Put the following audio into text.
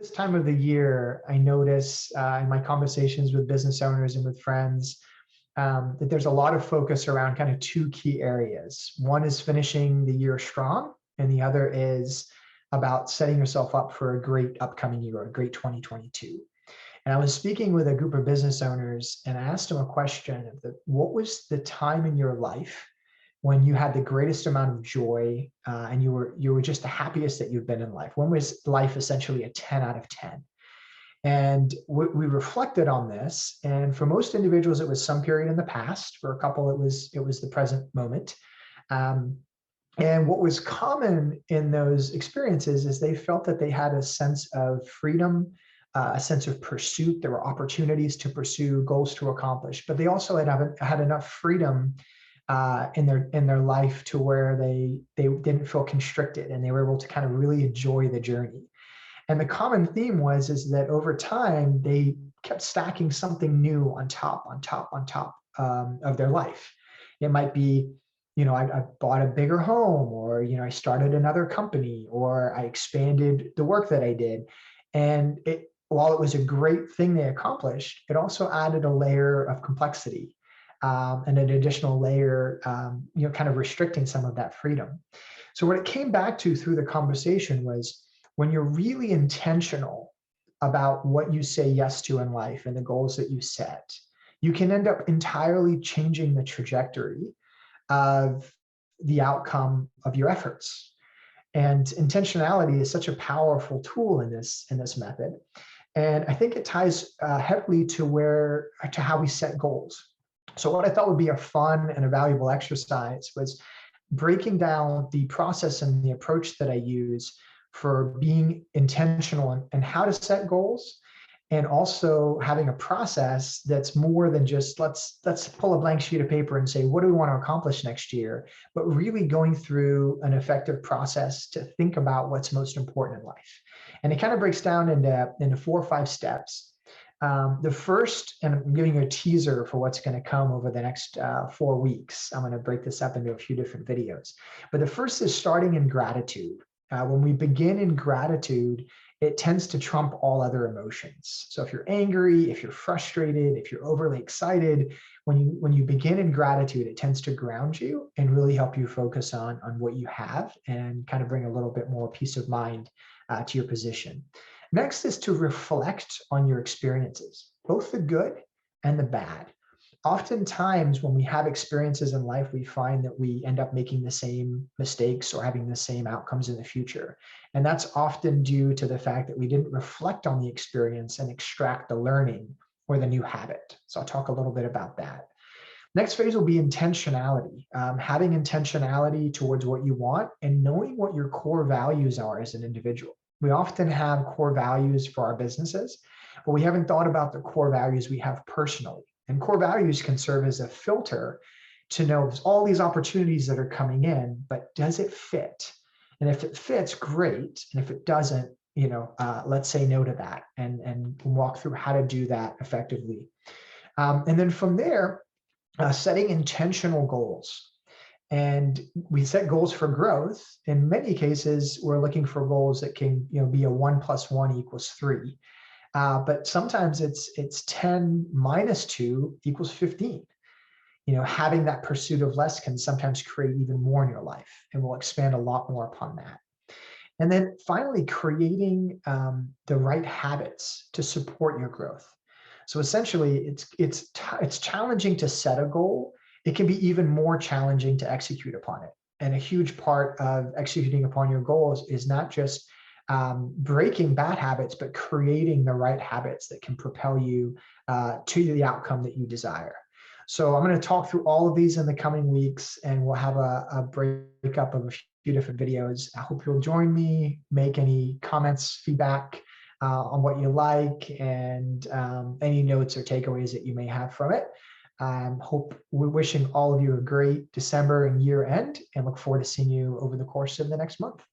This time of the year, I notice in my conversations with business owners and with friends that there's a lot of focus around kind of two key areas. One is finishing the year strong, and the other is about setting yourself up for a great upcoming year, a great 2022. And I was speaking with a group of business owners, and I asked them a question of what was the time in your life when you had the greatest amount of joy and you were just the happiest that you've been in life? When was life essentially a 10 out of 10? And we reflected on this, and for most individuals, it was some period in the past. For a couple, it was the present moment. Um, and what was common in those experiences is they felt that they had a sense of freedom, a sense of pursuit. There were opportunities to pursue, goals to accomplish, but they also had enough freedom in their life to where they didn't feel constricted, and they were able to kind of really enjoy the journey. And the common theme is that over time they kept stacking something new on top, on top, on top of their life. It might be, I bought a bigger home, or I started another company, or I expanded the work that I did. And while it was a great thing they accomplished, it also added a layer of complexity and an additional layer, kind of restricting some of that freedom. So what it came back to through the conversation was, when you're really intentional about what you say yes to in life and the goals that you set, you can end up entirely changing the trajectory of the outcome of your efforts. And intentionality is such a powerful tool in this method. And I think it ties heavily to how we set goals. So what I thought would be a fun and a valuable exercise was breaking down the process and the approach that I use for being intentional and how to set goals, and also having a process that's more than just let's pull a blank sheet of paper and say, what do we want to accomplish next year, but really going through an effective process to think about what's most important in life. And it kind of breaks down into 4 or 5 steps. The first, and I'm giving you a teaser for what's going to come over the next 4 weeks. I'm going to break this up into a few different videos. But the first is starting in gratitude. When we begin in gratitude, it tends to trump all other emotions. So if you're angry, if you're frustrated, if you're overly excited, when you begin in gratitude, it tends to ground you and really help you focus on what you have and kind of bring a little bit more peace of mind to your position. Next is to reflect on your experiences, both the good and the bad. Oftentimes, when we have experiences in life, we find that we end up making the same mistakes or having the same outcomes in the future. And that's often due to the fact that we didn't reflect on the experience and extract the learning or the new habit. So I'll talk a little bit about that. Next phase will be intentionality, having intentionality towards what you want and knowing what your core values are as an individual. We often have core values for our businesses, but we haven't thought about the core values we have personally. And core values can serve as a filter to know there's all these opportunities that are coming in, but does it fit? And if it fits, great. And if it doesn't, let's say no to that and walk through how to do that effectively. And then from there, setting intentional goals. And we set goals for growth. In many cases, we're looking for goals that can be a 1 + 1 = 3. But sometimes it's 10 - 2 = 15. Having that pursuit of less can sometimes create even more in your life, and we'll expand a lot more upon that. And then finally, creating the right habits to support your growth. So essentially, it's challenging to set a goal. It can be even more challenging to execute upon it. And a huge part of executing upon your goals is not just breaking bad habits, but creating the right habits that can propel you to the outcome that you desire. So I'm going to talk through all of these in the coming weeks, and we'll have a breakup of a few different videos. I hope you'll join me, make any comments, feedback on what you like, and any notes or takeaways that you may have from it. We're wishing all of you a great December and year end, and look forward to seeing you over the course of the next month.